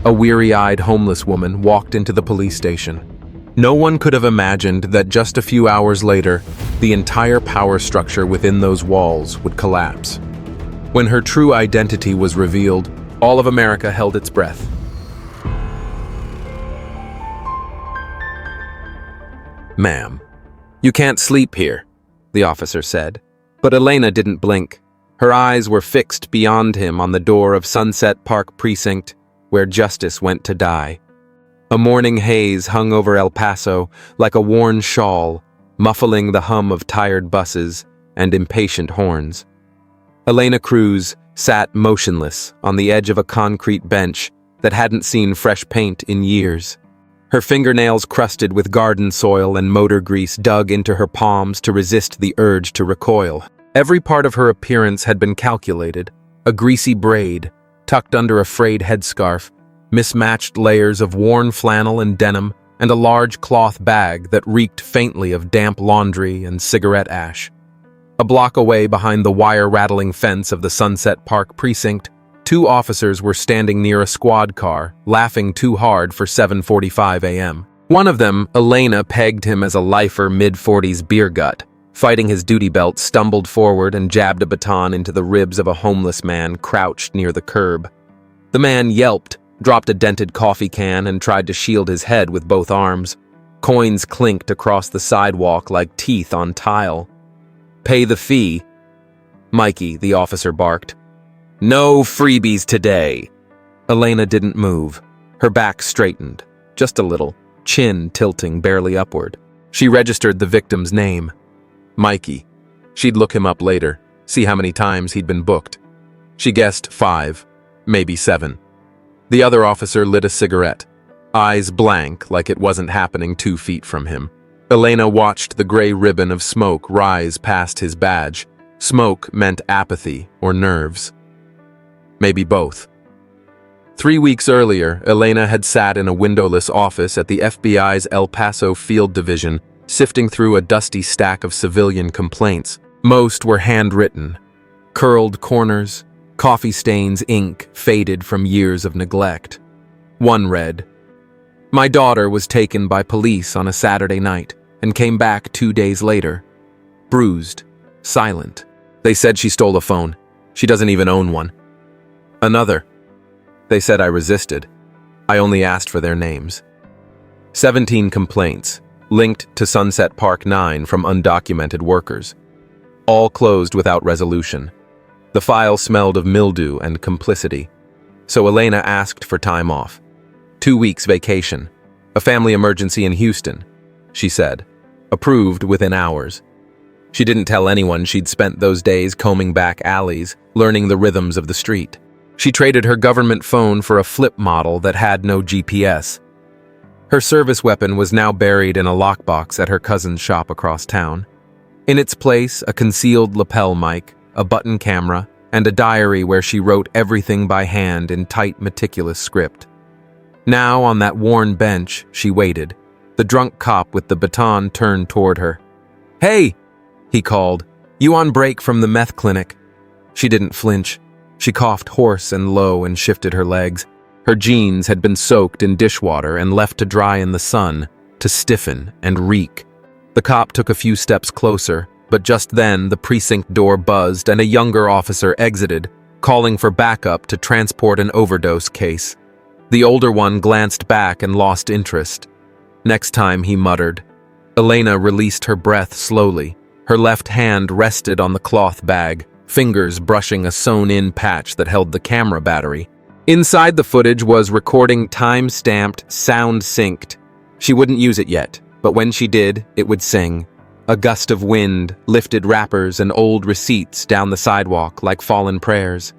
a weary-eyed homeless woman, walked into the police station. No one could have imagined that just a few hours later, the entire power structure within those walls would collapse. When her true identity was revealed, all of America held its breath. "Ma'am, you can't sleep here," the officer said. But Elena didn't blink. Her eyes were fixed beyond him on the door of Sunset Park Precinct, where justice went to die. A morning haze hung over El Paso like a worn shawl, muffling the hum of tired buses and impatient horns. Elena Cruz sat motionless on the edge of a concrete bench that hadn't seen fresh paint in years. Her fingernails crusted with garden soil and motor grease dug into her palms to resist the urge to recoil. Every part of her appearance had been calculated: a greasy braid, tucked under a frayed headscarf, mismatched layers of worn flannel and denim, and a large cloth bag that reeked faintly of damp laundry and cigarette ash. A block away behind the wire-rattling fence of the Sunset Park Precinct, two officers were standing near a squad car, laughing too hard for 7:45 a.m. One of them, Elena, pegged him as a lifer mid-40s beer gut. Fighting his duty belt, stumbled forward and jabbed a baton into the ribs of a homeless man crouched near the curb. The man yelped, dropped a dented coffee can, and tried to shield his head with both arms. Coins clinked across the sidewalk like teeth on tile. "Pay the fee." "Mikey," the officer barked. "No freebies today." Elena didn't move. Her back straightened, just a little, chin tilting barely upward. She registered the victim's name. Mikey. She'd look him up later, see how many times he'd been booked. She guessed 5, maybe 7. The other officer lit a cigarette, eyes blank like it wasn't happening 2 feet from him. Elena watched the gray ribbon of smoke rise past his badge. Smoke meant apathy or nerves. Maybe both. 3 weeks earlier, Elena had sat in a windowless office at the FBI's El Paso Field Division, sifting through a dusty stack of civilian complaints. Most were handwritten. Curled corners, coffee stains, ink faded from years of neglect. One read, "My daughter was taken by police on a Saturday night and came back 2 days later. Bruised, silent. They said she stole a phone. She doesn't even own one." Another, "They said I resisted. I only asked for their names." 17 complaints, linked to Sunset Park 9 from undocumented workers. All closed without resolution. The file smelled of mildew and complicity. So Elena asked for time off. 2 weeks vacation. A family emergency in Houston, she said. Approved within hours. She didn't tell anyone she'd spent those days combing back alleys, learning the rhythms of the street. She traded her government phone for a flip model that had no GPS. Her service weapon was now buried in a lockbox at her cousin's shop across town. In its place, a concealed lapel mic, a button camera, and a diary where she wrote everything by hand in tight, meticulous script. Now, on that worn bench, she waited. The drunk cop with the baton turned toward her. "Hey!" he called. "You on break from the meth clinic?" She didn't flinch. She coughed hoarse and low and shifted her legs. Her jeans had been soaked in dishwater and left to dry in the sun, to stiffen and reek. The cop took a few steps closer, but just then the precinct door buzzed and a younger officer exited, calling for backup to transport an overdose case. The older one glanced back and lost interest. Next time, he muttered. Elena released her breath slowly. Her left hand rested on the cloth bag, fingers brushing a sewn-in patch that held the camera battery. Inside the footage was recording time-stamped, sound-synced. She wouldn't use it yet, but when she did, it would sing. A gust of wind lifted wrappers and old receipts down the sidewalk like fallen prayers.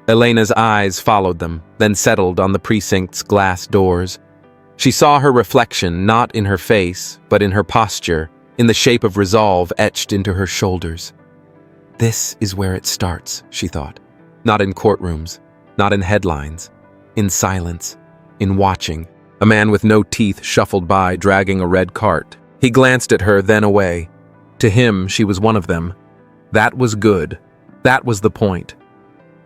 Elena's eyes followed them, then settled on the precinct's glass doors. She saw her reflection not in her face, but in her posture, in the shape of resolve etched into her shoulders. This is where it starts, she thought. Not in courtrooms, not in headlines, in silence, in watching. A man with no teeth shuffled by, dragging a red cart. He glanced at her, then away. To him, she was one of them. That was good. That was the point.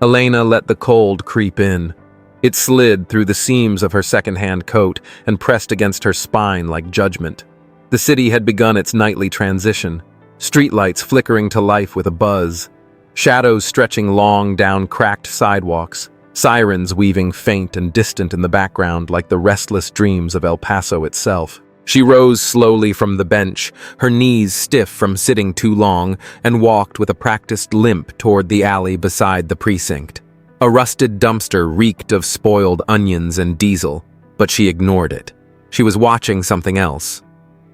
Elena let the cold creep in. It slid through the seams of her second-hand coat and pressed against her spine like judgment. The city had begun its nightly transition, streetlights flickering to life with a buzz, shadows stretching long down cracked sidewalks, sirens weaving faint and distant in the background like the restless dreams of El Paso itself. She rose slowly from the bench, her knees stiff from sitting too long, and walked with a practiced limp toward the alley beside the precinct. A rusted dumpster reeked of spoiled onions and diesel, but she ignored it. She was watching something else.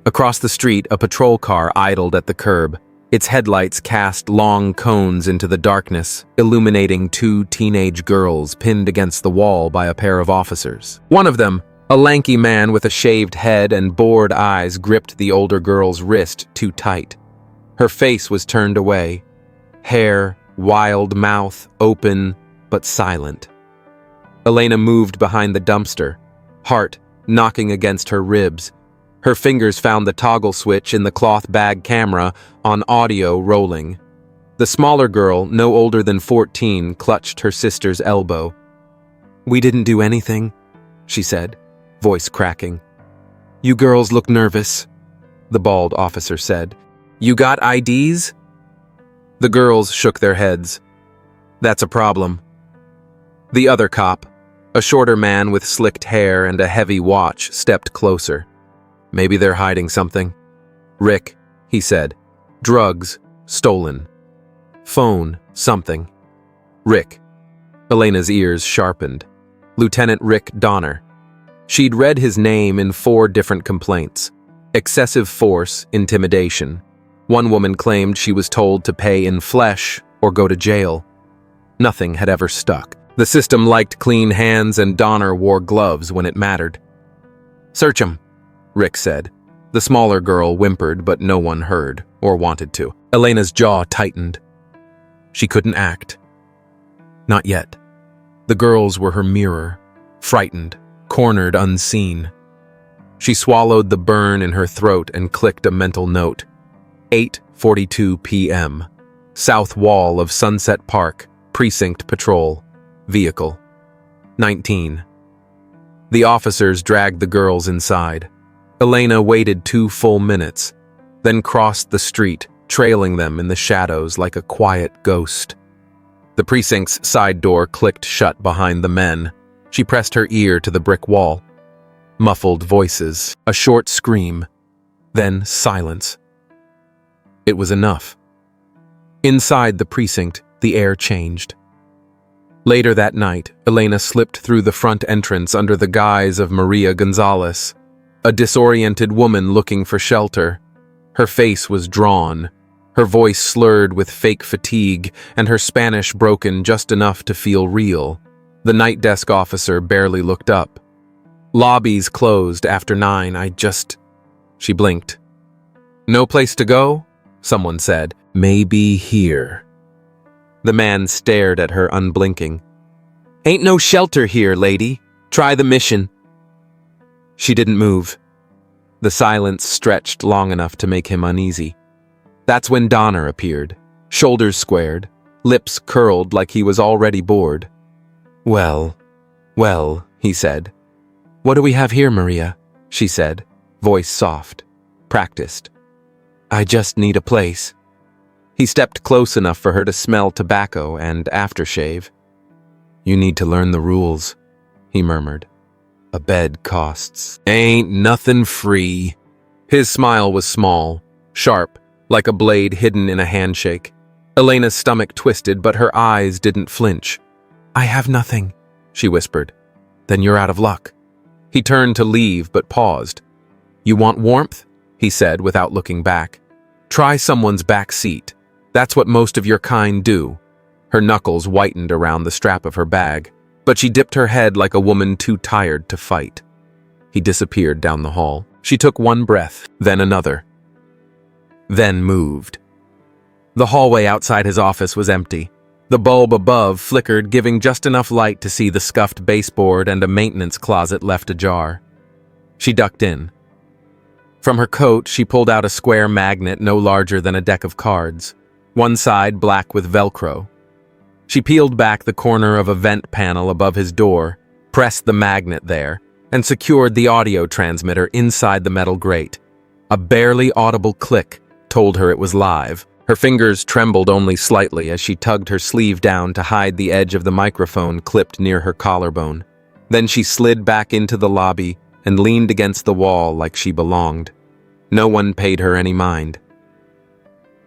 Across the street, a patrol car idled at the curb. Its headlights cast long cones into the darkness, illuminating two teenage girls pinned against the wall by a pair of officers. One of them, a lanky man with a shaved head and bored eyes, gripped the older girl's wrist too tight. Her face was turned away, hair, wild mouth, open but silent. Elena moved behind the dumpster, heart knocking against her ribs. Her fingers found the toggle switch in the cloth bag camera on audio rolling. The smaller girl, no older than 14, clutched her sister's elbow. "We didn't do anything," she said, voice cracking. "You girls look nervous," the bald officer said. "You got IDs?" The girls shook their heads. "That's a problem." The other cop, a shorter man with slicked hair and a heavy watch, stepped closer. "Maybe they're hiding something." "Rick," he said. "Drugs, stolen. Phone, something." "Rick." Elena's ears sharpened. Lieutenant Rick Donner. She'd read his name in 4 different complaints. Excessive force, intimidation. One woman claimed she was told to pay in flesh or go to jail. Nothing had ever stuck. The system liked clean hands, and Donner wore gloves when it mattered. "Search him," Rick said. The smaller girl whimpered, but no one heard, or wanted to. Elena's jaw tightened. She couldn't act. Not yet. The girls were her mirror, frightened, cornered unseen. She swallowed the burn in her throat and clicked a mental note. 8:42 p.m. South wall of Sunset Park, precinct patrol. Vehicle. 19. The officers dragged the girls inside. Elena waited 2 full minutes, then crossed the street, trailing them in the shadows like a quiet ghost. The precinct's side door clicked shut behind the men. She pressed her ear to the brick wall. Muffled voices, a short scream, then silence. It was enough. Inside the precinct, the air changed. Later that night, Elena slipped through the front entrance under the guise of Maria Gonzalez, a disoriented woman looking for shelter. Her face was drawn, her voice slurred with fake fatigue, and her Spanish broken just enough to feel real. The night desk officer barely looked up. "Lobbies closed after 9, She blinked. "No place to go?" someone said. "Maybe here." The man stared at her unblinking. "Ain't no shelter here, lady. Try the mission." She didn't move. The silence stretched long enough to make him uneasy. That's when Donner appeared, shoulders squared, lips curled like he was already bored. Well, he said. "What do we have here, Maria?" she said, voice soft, practiced. "I just need a place." He stepped close enough for her to smell tobacco and aftershave. "You need to learn the rules," he murmured. "A bed costs. Ain't nothing free." His smile was small, sharp, like a blade hidden in a handshake. Elena's stomach twisted, but her eyes didn't flinch. "I have nothing," she whispered. "Then you're out of luck." He turned to leave, but paused. "You want warmth?" he said without looking back. "Try someone's back seat. That's what most of your kind do." Her knuckles whitened around the strap of her bag, but she dipped her head like a woman too tired to fight. He disappeared down the hall. She took one breath, then another. Then moved. The hallway outside his office was empty. The bulb above flickered, giving just enough light to see the scuffed baseboard and a maintenance closet left ajar. She ducked in. From her coat, she pulled out a square magnet no larger than a deck of cards, one side black with Velcro. She peeled back the corner of a vent panel above his door, pressed the magnet there, and secured the audio transmitter inside the metal grate. A barely audible click told her it was live. Her fingers trembled only slightly as she tugged her sleeve down to hide the edge of the microphone clipped near her collarbone. Then she slid back into the lobby and leaned against the wall like she belonged. No one paid her any mind.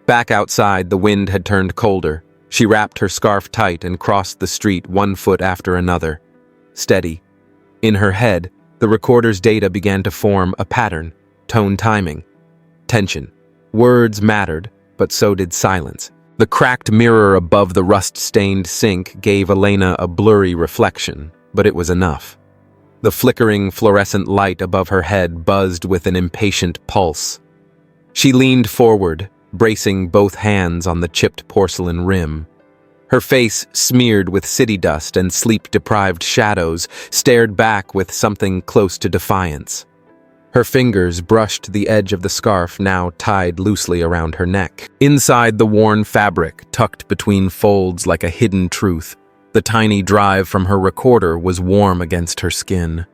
Back outside, the wind had turned colder. She wrapped her scarf tight and crossed the street one foot after another. Steady. In her head, the recorder's data began to form a pattern, tone timing, tension. Words mattered, but so did silence. The cracked mirror above the rust-stained sink gave Elena a blurry reflection, but it was enough. The flickering fluorescent light above her head buzzed with an impatient pulse. She leaned forward, bracing both hands on the chipped porcelain rim. Her face, smeared with city dust and sleep-deprived shadows, stared back with something close to defiance. Her fingers brushed the edge of the scarf now tied loosely around her neck. Inside the worn fabric, tucked between folds like a hidden truth, the tiny drive from her recorder was warm against her skin.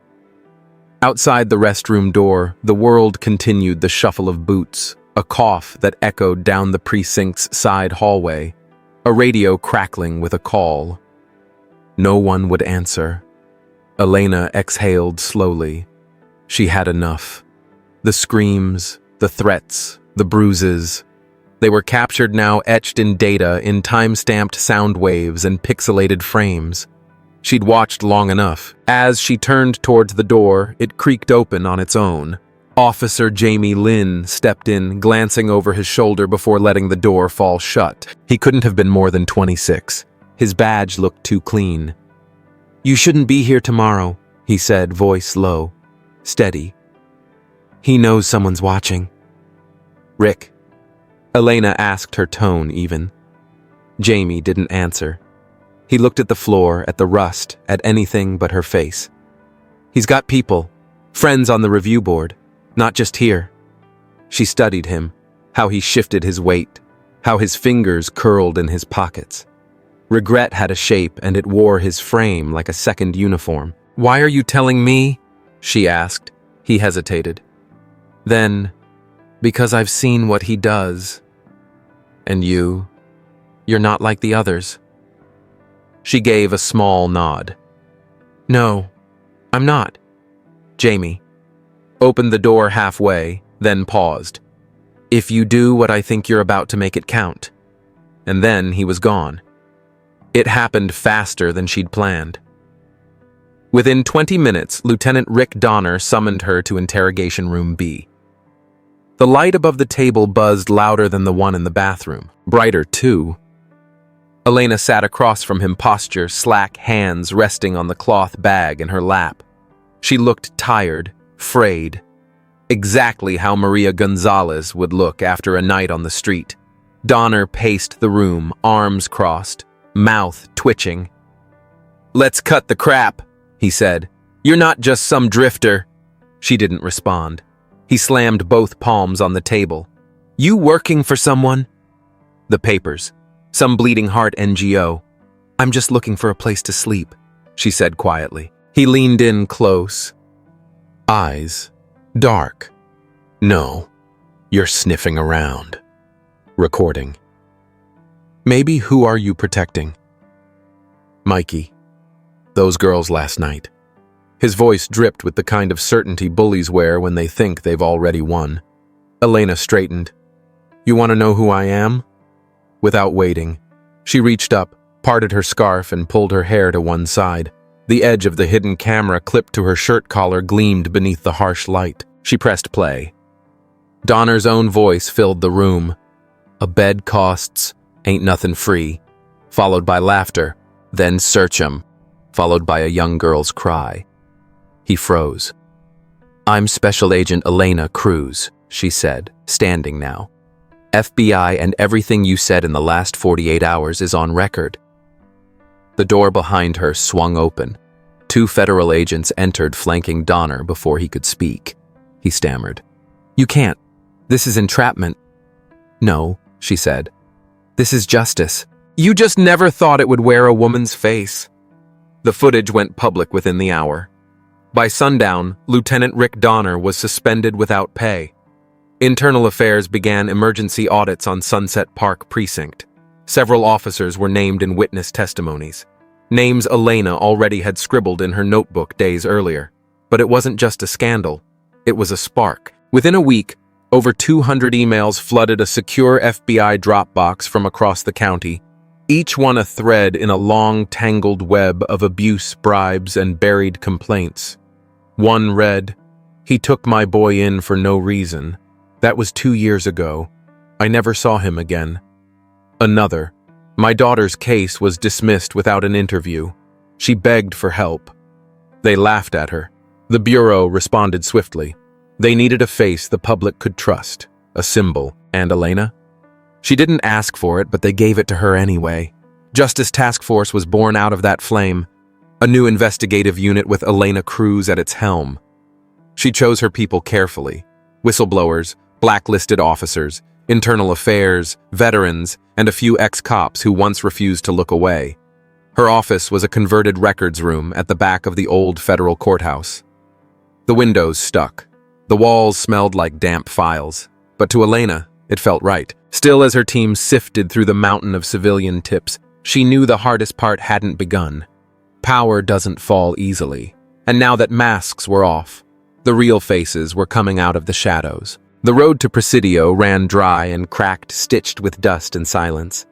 Outside the restroom door, the world continued the shuffle of boots, a cough that echoed down the precinct's side hallway, a radio crackling with a call. No one would answer. Elena exhaled slowly. She had enough. The screams, the threats, the bruises. They were captured now, etched in data, in time-stamped sound waves and pixelated frames. She'd watched long enough. As she turned towards the door, it creaked open on its own. Officer Jamie Lynn stepped in, glancing over his shoulder before letting the door fall shut. He couldn't have been more than 26. His badge looked too clean. "You shouldn't be here tomorrow," he said, voice low, steady. "He knows someone's watching." "Rick?" Elena asked, her tone even. Jamie didn't answer. He looked at the floor, at the rust, at anything but her face. "He's got people, friends on the review board. Not just here." She studied him, how he shifted his weight, how his fingers curled in his pockets. Regret had a shape, and it wore his frame like a second uniform. "Why are you telling me?" she asked. He hesitated. Then, "Because I've seen what he does. And you're not like the others." She gave a small nod. "No, I'm not." Jamie opened the door halfway, then paused. "If you do what I think you're about to make it count." And then he was gone. It happened faster than she'd planned. Within 20 minutes, Lieutenant Rick Donner summoned her to Interrogation Room B. The light above the table buzzed louder than the one in the bathroom. Brighter, too. Elena sat across from him, posture, slack hands resting on the cloth bag in her lap. She looked tired, frayed. Exactly how Maria Gonzalez would look after a night on the street. Donner paced the room, arms crossed, mouth twitching. "Let's cut the crap," he said. "You're not just some drifter." She didn't respond. He slammed both palms on the table. "You working for someone?" "The papers. Some bleeding heart NGO. I'm just looking for a place to sleep," she said quietly. He leaned in close. Eyes. Dark. "No. You're sniffing around. Recording. Maybe who are you protecting?" "Mikey. Those girls last night." His voice dripped with the kind of certainty bullies wear when they think they've already won. Elena straightened. "You want to know who I am?" Without waiting, she reached up, parted her scarf, and pulled her hair to one side. The edge of the hidden camera clipped to her shirt collar gleamed beneath the harsh light. She pressed play. Donner's own voice filled the room. "A bed costs, ain't nothing free," followed by laughter, then "search 'em," followed by a young girl's cry. He froze. "I'm Special Agent Elena Cruz," she said, standing now. "FBI and everything you said in the last 48 hours is on record." The door behind her swung open. 2 federal agents entered, flanking Donner before he could speak. He stammered. "You can't. This is entrapment." "No," she said. "This is justice. You just never thought it would wear a woman's face." The footage went public within the hour. By sundown, Lieutenant Rick Donner was suspended without pay. Internal Affairs began emergency audits on Sunset Park Precinct. Several officers were named in witness testimonies. Names Elena already had scribbled in her notebook days earlier. But it wasn't just a scandal. It was a spark. Within a week, over 200 emails flooded a secure FBI Dropbox from across the county, each one a thread in a long, tangled web of abuse, bribes, and buried complaints. One read, "He took my boy in for no reason. That was 2 years ago. I never saw him again." Another, "My daughter's case was dismissed without an interview. She begged for help." They laughed at her. The Bureau responded swiftly. They needed a face the public could trust, a symbol. And Elena? She didn't ask for it, but they gave it to her anyway. Justice Task Force was born out of that flame, a new investigative unit with Elena Cruz at its helm. She chose her people carefully: whistleblowers, blacklisted officers, internal affairs, veterans, and a few ex-cops who once refused to look away. Her office was a converted records room at the back of the old federal courthouse. The windows stuck. The walls smelled like damp files. But to Elena, it felt right. Still, as her team sifted through the mountain of civilian tips, she knew the hardest part hadn't begun. Power doesn't fall easily. And now that masks were off, the real faces were coming out of the shadows. The road to Presidio ran dry and cracked, stitched with dust and silence.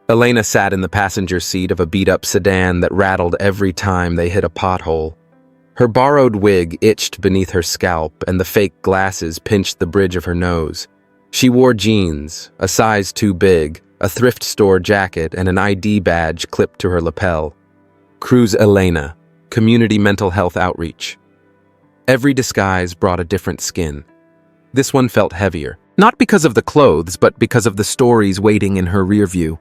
Elena sat in the passenger seat of a beat-up sedan that rattled every time they hit a pothole. Her borrowed wig itched beneath her scalp, and the fake glasses pinched the bridge of her nose. She wore jeans, a size too big, a thrift store jacket, and an ID badge clipped to her lapel. Cruz Elena, Community Mental Health Outreach. Every disguise brought a different skin. This one felt heavier, not because of the clothes, but because of the stories waiting in her rear view.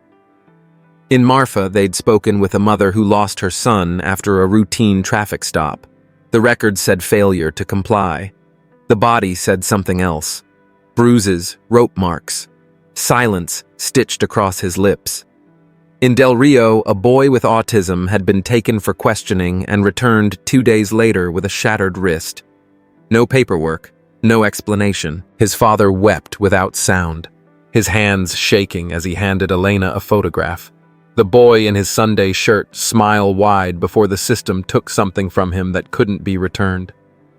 In Marfa, they'd spoken with a mother who lost her son after a routine traffic stop. The record said failure to comply. The body said something else. Bruises, rope marks, silence stitched across his lips. In Del Rio, a boy with autism had been taken for questioning and returned 2 days later with a shattered wrist. No paperwork, no explanation. His father wept without sound, his hands shaking as he handed Elena a photograph. The boy in his Sunday shirt, smile wide before the system took something from him that couldn't be returned.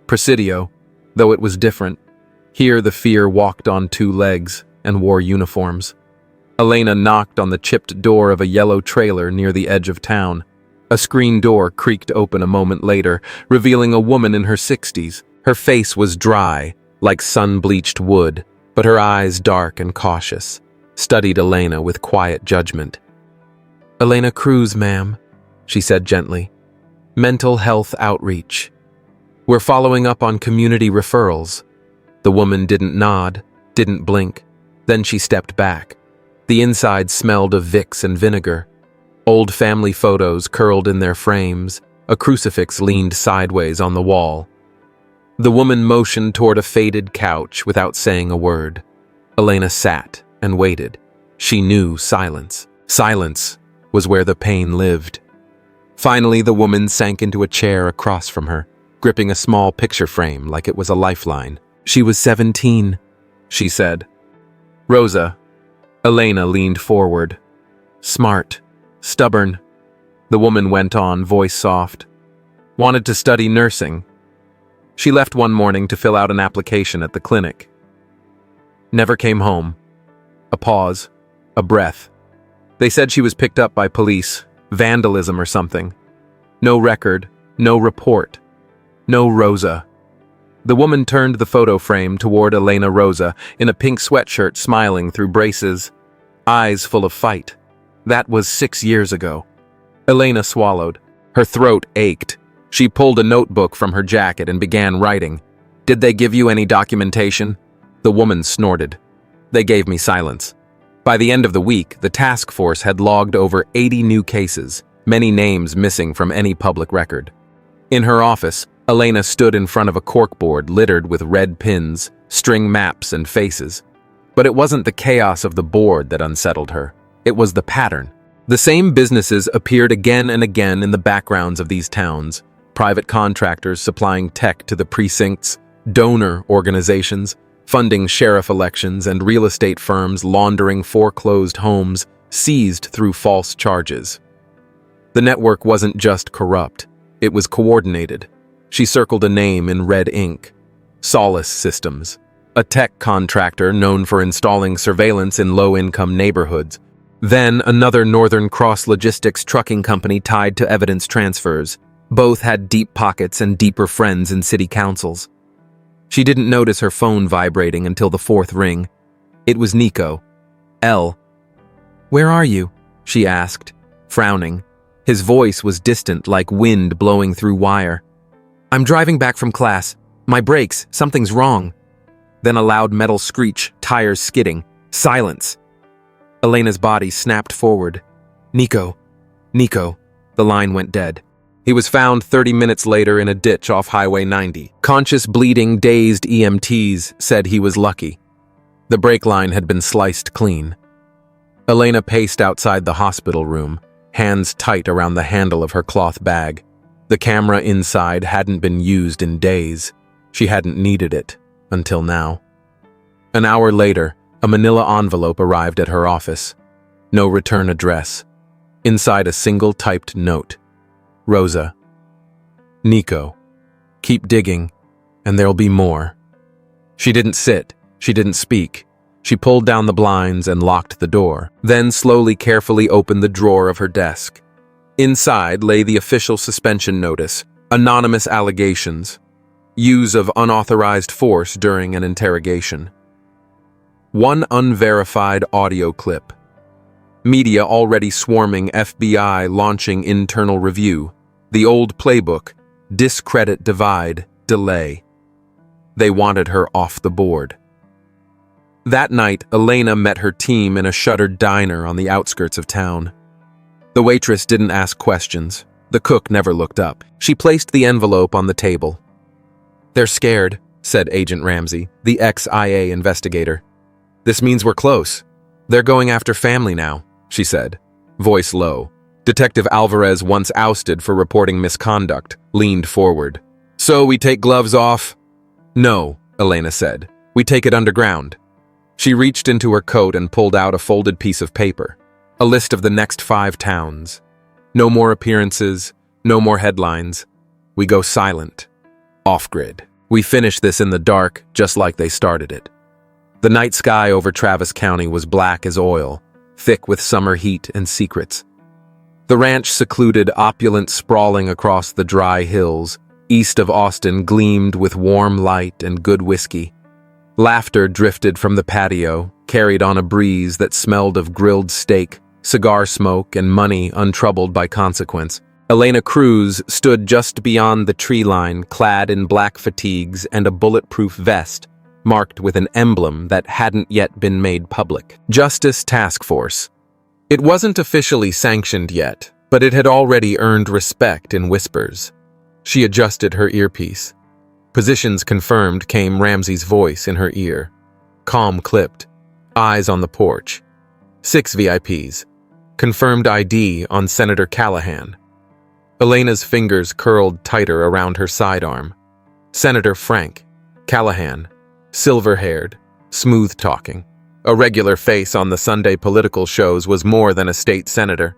Presidio, though it was different. Here the fear walked on 2 legs and wore uniforms. Elena knocked on the chipped door of a yellow trailer near the edge of town. A screen door creaked open a moment later, revealing a woman in her 60s. Her face was dry, like sun-bleached wood, but her eyes dark and cautious, studied Elena with quiet judgment. "Elena Cruz, ma'am," she said gently. "Mental health outreach. We're following up on community referrals." The woman didn't nod, didn't blink. Then she stepped back. The inside smelled of Vicks and vinegar. Old family photos curled in their frames. A crucifix leaned sideways on the wall. The woman motioned toward a faded couch without saying a word. Elena sat and waited. She knew silence. Silence was where the pain lived. Finally, the woman sank into a chair across from her, gripping a small picture frame like it was a lifeline. "She was 17, she said. "Rosa." Elena leaned forward. "Smart, stubborn." The woman went on, voice soft. "Wanted to study nursing. She left one morning to fill out an application at the clinic. Never came home." A pause, a breath. "They said she was picked up by police, vandalism or something. No record, no report, no Rosa." The woman turned the photo frame toward Elena Rosa in a pink sweatshirt, smiling through braces, eyes full of fight. That was 6 years ago. Elena swallowed. Her throat ached. She pulled a notebook from her jacket and began writing. "Did they give you any documentation?" The woman snorted. "They gave me silence." By the end of the week, the task force had logged over 80 new cases, many names missing from any public record. In her office, Elena stood in front of a corkboard littered with red pins, string maps, and faces. But it wasn't the chaos of the board that unsettled her. It was the pattern. The same businesses appeared again and again in the backgrounds of these towns, private contractors supplying tech to the precincts, donor organizations, funding sheriff elections, and real estate firms laundering foreclosed homes seized through false charges. The network wasn't just corrupt, it was coordinated. She circled a name in red ink: Solace Systems, a tech contractor known for installing surveillance in low-income neighborhoods. Then another Northern Cross Logistics trucking company tied to evidence transfers. Both had deep pockets and deeper friends in city councils. She didn't notice her phone vibrating until the fourth ring. It was Nico. L. "Where are you?" she asked, frowning. His voice was distant, like wind blowing through wire. "I'm driving back from class. My brakes, something's wrong." Then a loud metal screech, tires skidding. "Silence!" Elena's body snapped forward. "Nico. Nico." The line went dead. He was found 30 minutes later in a ditch off Highway 90. Conscious, bleeding, dazed EMTs said he was lucky. The brake line had been sliced clean. Elena paced outside the hospital room, hands tight around the handle of her cloth bag. The camera inside hadn't been used in days. She hadn't needed it, until now. An hour later, a manila envelope arrived at her office. No return address. Inside a single typed note. Rosa. Nico. Keep digging, and there'll be more. She didn't sit. She didn't speak. She pulled down the blinds and locked the door, then slowly, carefully opened the drawer of her desk. Inside lay the official suspension notice, anonymous allegations, use of unauthorized force during an interrogation. One unverified audio clip. Media already swarming, FBI launching internal review. The old playbook: discredit, divide, delay. They wanted her off the board. That night, Elena met her team in a shuttered diner on the outskirts of town. The waitress didn't ask questions. The cook never looked up. She placed the envelope on the table. "They're scared," said Agent Ramsey, the ex-IA investigator. "This means we're close. They're going after family now," she said, voice low. Detective Alvarez, once ousted for reporting misconduct, leaned forward. "So we take gloves off?" "No," Elena said. "We take it underground." She reached into her coat and pulled out a folded piece of paper. A list of the next 5 towns. No more appearances, no more headlines. We go silent. Off-grid. We finish this in the dark, just like they started it. The night sky over Travis County was black as oil, thick with summer heat and secrets. The ranch, secluded, opulent, sprawling across the dry hills, east of Austin, gleamed with warm light and good whiskey. Laughter drifted from the patio, carried on a breeze that smelled of grilled steak, cigar smoke, and money untroubled by consequence. Elena Cruz stood just beyond the tree line, clad in black fatigues and a bulletproof vest, marked with an emblem that hadn't yet been made public. Justice Task Force. It wasn't officially sanctioned yet, but it had already earned respect in whispers. She adjusted her earpiece. Positions confirmed came Ramsey's voice in her ear. Calm clipped. Eyes on the porch. 6 VIPs. Confirmed ID on Senator Callahan. Elena's fingers curled tighter around her sidearm. Senator Frank Callahan. Silver-haired, smooth-talking. A regular face on the Sunday political shows was more than a state senator.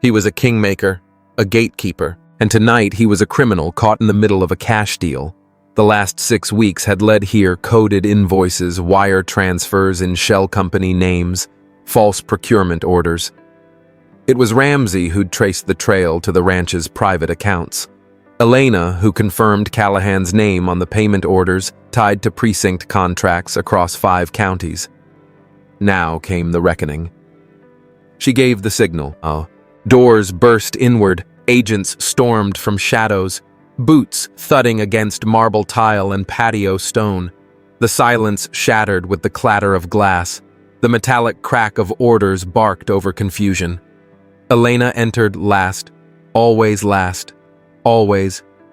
He was a kingmaker, a gatekeeper, and tonight he was a criminal caught in the middle of a cash deal. The last 6 weeks had led here coded invoices, wire transfers in shell company names, false procurement orders. It was Ramsey who'd traced the trail to the ranch's private accounts. Elena, who confirmed Callahan's name on the payment orders tied to precinct contracts across 5 counties. Now came the reckoning. She gave the signal. Doors burst inward, agents stormed from shadows, boots thudding against marble tile and patio stone. The silence shattered with the clatter of glass. The metallic crack of orders barked over confusion. Elena entered last, always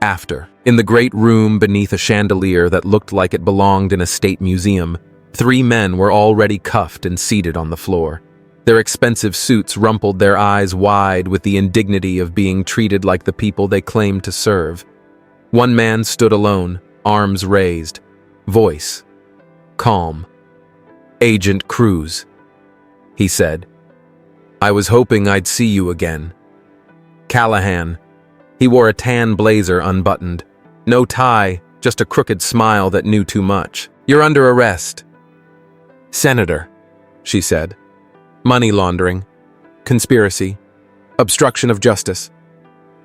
after. In the great room beneath a chandelier that looked like it belonged in a state museum, 3 men were already cuffed and seated on the floor. Their expensive suits rumpled their eyes wide with the indignity of being treated like the people they claimed to serve. One man stood alone, arms raised, voice calm. "Agent Cruz," he said. "I was hoping I'd see you again." Callahan. He wore a tan blazer unbuttoned. No tie, just a crooked smile that knew too much. "You're under arrest." "Senator," she said. "Money laundering, conspiracy, obstruction of justice.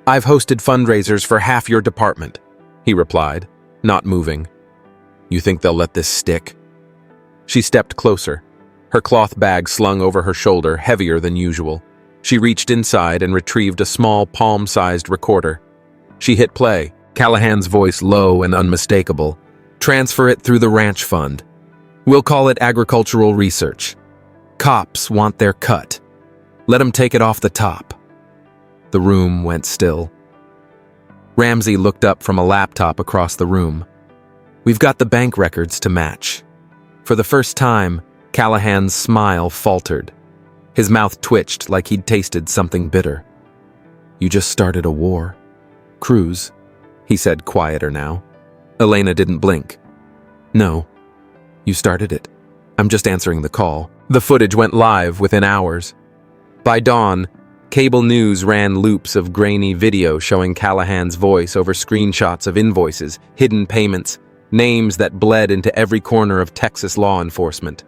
I've hosted fundraisers for half your department," he replied, not moving. "You think they'll let this stick?" She stepped closer, her cloth bag slung over her shoulder, heavier than usual. She reached inside and retrieved a small palm-sized recorder. She hit play, Callahan's voice low and unmistakable. "Transfer it through the ranch fund. We'll call it agricultural research. Cops want their cut. Let them take it off the top." The room went still. Ramsey looked up from a laptop across the room. "We've got the bank records to match." For the first time, Callahan's smile faltered. His mouth twitched like he'd tasted something bitter. "You just started a war, Cruz," he said, quieter now. Elena didn't blink. "No, you started it. I'm just answering the call." The footage went live within hours. By dawn, cable news ran loops of grainy video showing Callahan's voice over screenshots of invoices, hidden payments, names that bled into every corner of Texas law enforcement.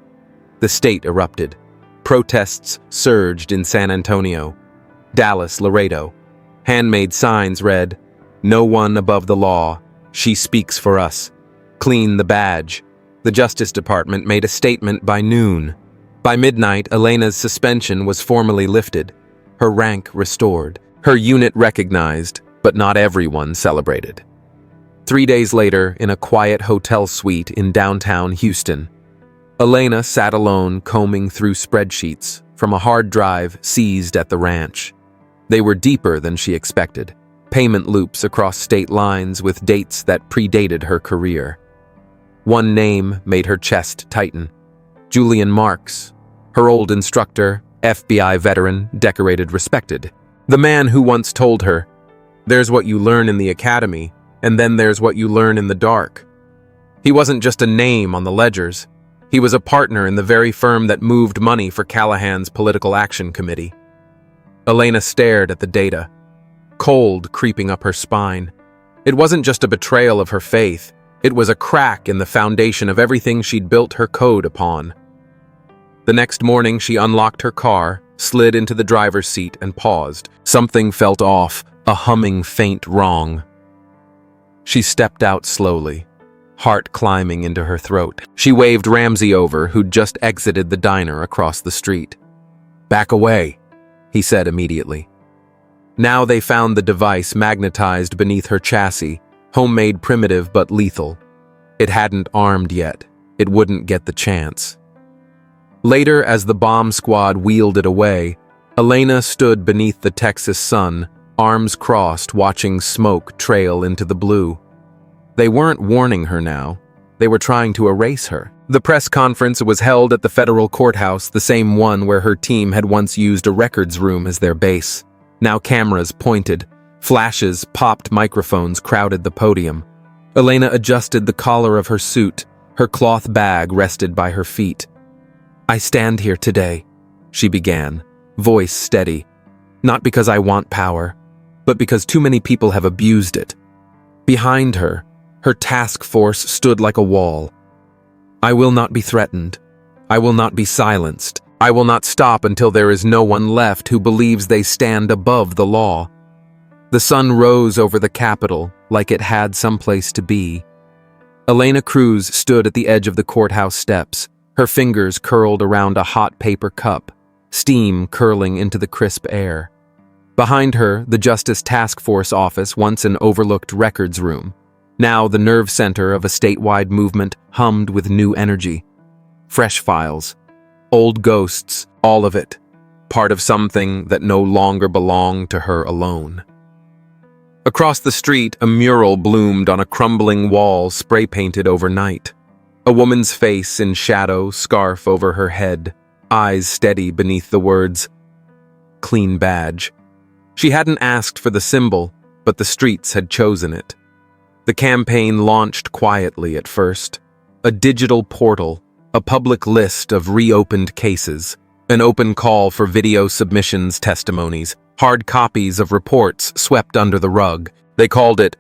The state erupted. Protests surged in San Antonio, Dallas, Laredo. Handmade signs read, "No one above the law. She speaks for us. Clean the badge." The Justice Department made a statement by noon. By midnight, Elena's suspension was formally lifted, her rank restored, her unit recognized, but not everyone celebrated. 3 days later, in a quiet hotel suite in downtown Houston, Elena sat alone combing through spreadsheets from a hard drive seized at the ranch. They were deeper than she expected, payment loops across state lines with dates that predated her career. One name made her chest tighten. Julian Marks, her old instructor, FBI veteran, decorated, respected. The man who once told her, "There's what you learn in the academy, and then there's what you learn in the dark." He wasn't just a name on the ledgers. He was a partner in the very firm that moved money for Callahan's Political Action Committee. Elena stared at the data, cold creeping up her spine. It wasn't just a betrayal of her faith. It was a crack in the foundation of everything she'd built her code upon. The next morning, she unlocked her car, slid into the driver's seat, and paused. Something felt off, a humming faint wrong. She stepped out slowly, heart climbing into her throat. She waved Ramsey over, who'd just exited the diner across the street. "Back away," he said immediately. Now they found the device magnetized beneath her chassis, homemade, primitive, but lethal. It hadn't armed yet. It wouldn't get the chance. Later, as the bomb squad wheeled it away, Elena stood beneath the Texas sun, arms crossed, watching smoke trail into the blue. They weren't warning her now. They were trying to erase her. The press conference was held at the federal courthouse, the same one where her team had once used a records room as their base. Now cameras pointed. Flashes, popped microphones crowded the podium. Elena adjusted the collar of her suit. Her cloth bag rested by her feet. "I stand here today," she began, voice steady. "Not because I want power, but because too many people have abused it." Behind her, her task force stood like a wall. "I will not be threatened. I will not be silenced. I will not stop until there is no one left who believes they stand above the law." The sun rose over the Capitol like it had someplace to be. Elena Cruz stood at the edge of the courthouse steps, her fingers curled around a hot paper cup, steam curling into the crisp air. Behind her, the Justice Task Force office, once an overlooked records room, now the nerve center of a statewide movement, hummed with new energy. Fresh files, old ghosts, all of it, part of something that no longer belonged to her alone. Across the street, a mural bloomed on a crumbling wall spray-painted overnight. A woman's face in shadow, scarf over her head. eyes steady beneath the words, "clean badge." She hadn't asked for the symbol, but the streets had chosen it. The campaign launched quietly at first. A digital portal, a public list of reopened cases, an open call for video submissions, testimonies, hard copies of reports swept under the rug. They called it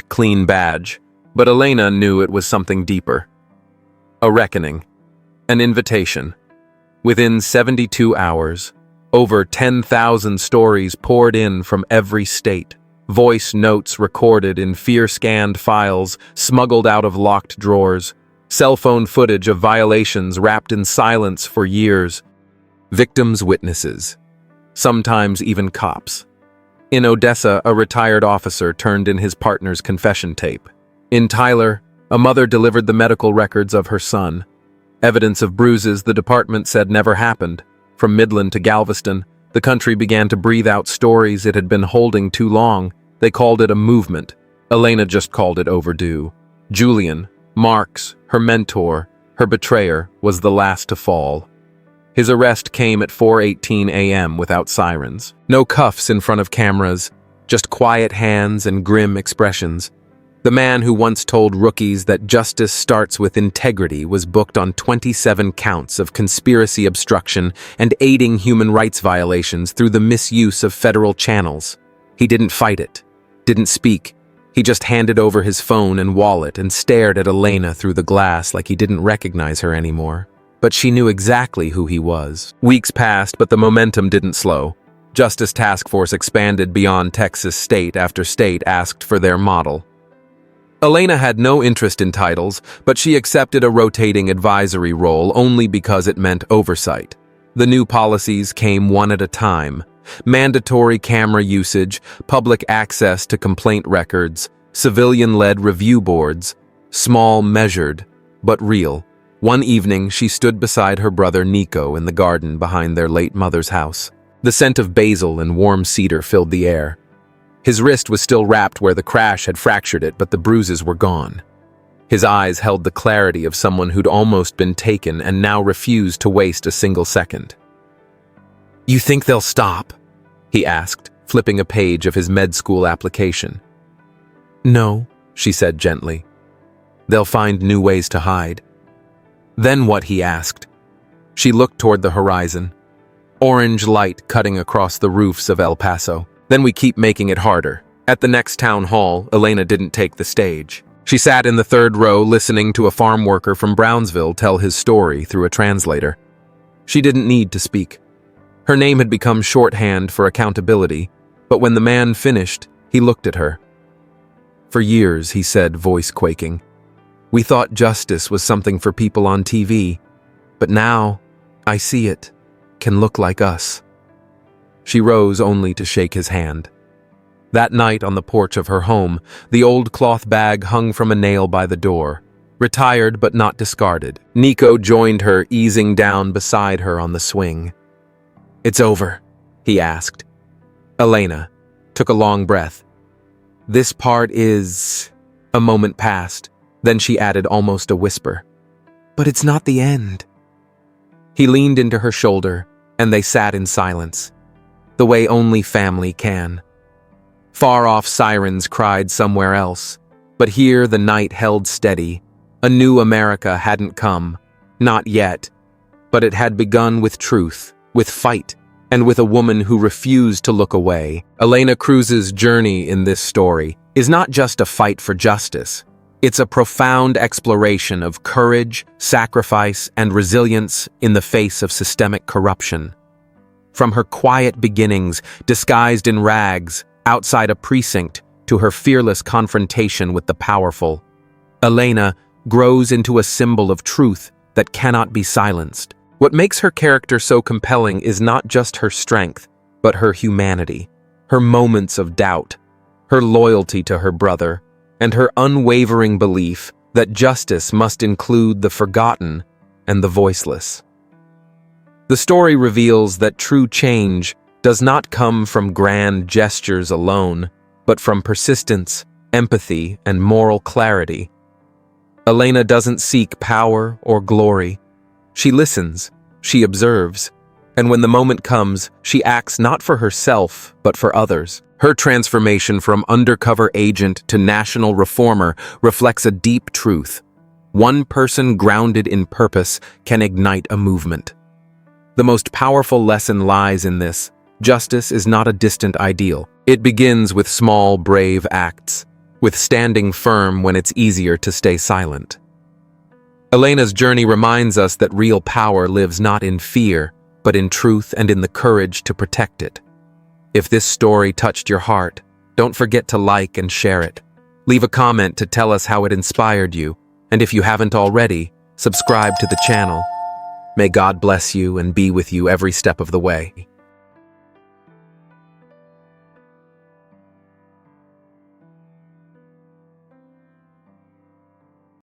#clean badge, but Elena knew it was something deeper. A reckoning, an invitation. Within 72 hours, over 10,000 stories poured in from every state. Voice notes recorded in fear-scanned files, smuggled out of locked drawers. Cell phone footage of violations wrapped in silence for years. Victims' witnesses. Sometimes even cops. In Odessa, a retired officer turned in his partner's confession tape. In Tyler, a mother delivered the medical records of her son. Evidence of bruises the department said never happened. From Midland to Galveston, the country began to breathe out stories it had been holding too long. They called it a movement. Elena just called it overdue. Julian, Marks, her mentor, her betrayer, was the last to fall. His arrest came at 4:18 a.m. without sirens. No cuffs in front of cameras, just quiet hands and grim expressions. The man who once told rookies that justice starts with integrity was booked on 27 counts of conspiracy obstruction and aiding human rights violations through the misuse of federal channels. He didn't fight it, didn't speak. He just handed over his phone and wallet and stared at Elena through the glass like he didn't recognize her anymore. But she knew exactly who he was. Weeks passed, but the momentum didn't slow. Justice Task Force expanded beyond Texas. State after state asked for their model. Elena had no interest in titles, but she accepted a rotating advisory role only because it meant oversight. The new policies came one at a time. Mandatory camera usage, public access to complaint records, civilian-led review boards. Small, measured, but real. One evening, she stood beside her brother Nico in the garden behind their late mother's house. The scent of basil and warm cedar filled the air. His wrist was still wrapped where the crash had fractured it, but the bruises were gone. His eyes held the clarity of someone who'd almost been taken and now refused to waste a single second. "You think they'll stop?" he asked, flipping a page of his med school application. "No," she said gently. "They'll find new ways to hide." "Then what?" he asked. She looked toward the horizon. Orange light cutting across the roofs of El Paso. "Then we keep making it harder." At the next town hall, Elena didn't take the stage. She sat in the third row listening to a farm worker from Brownsville tell his story through a translator. She didn't need to speak. Her name had become shorthand for accountability, but when the man finished, he looked at her. "For years," he said, voice quaking, "we thought justice was something for people on TV, but now I see it can look like us." She rose only to shake his hand. That night on the porch of her home, the old cloth bag hung from a nail by the door. Retired but not discarded, Nico joined her, easing down beside her on the swing. "It's over," he asked. Elena took a long breath. "This part is..." A moment passed, then she added almost a whisper, "But it's not the end." He leaned into her shoulder, and they sat in silence, the way only family can. Far-off sirens cried somewhere else, but here the night held steady. A new America hadn't come, not yet, but it had begun with truth, with fight, and with a woman who refused to look away. Elena Cruz's journey in this story is not just a fight for justice. It's a profound exploration of courage, sacrifice, and resilience in the face of systemic corruption. From her quiet beginnings, disguised in rags, outside a precinct, to her fearless confrontation with the powerful, Elena grows into a symbol of truth that cannot be silenced. What makes her character so compelling is not just her strength, but her humanity, her moments of doubt, her loyalty to her brother, and her unwavering belief that justice must include the forgotten and the voiceless. The story reveals that true change does not come from grand gestures alone, but from persistence, empathy, and moral clarity. Elena doesn't seek power or glory. She listens, She observes. And when the moment comes, she acts not for herself, but for others. Her transformation from undercover agent to national reformer reflects a deep truth. One person grounded in purpose can ignite a movement. The most powerful lesson lies in this. Justice is not a distant ideal. It begins with small, brave acts, with standing firm when it's easier to stay silent. Elena's journey reminds us that real power lives not in fear, but in truth and in the courage to protect it. If this story touched your heart, don't forget to like and share it. Leave a comment to tell us how it inspired you, and if you haven't already, subscribe to the channel. May God bless you and be with you every step of the way.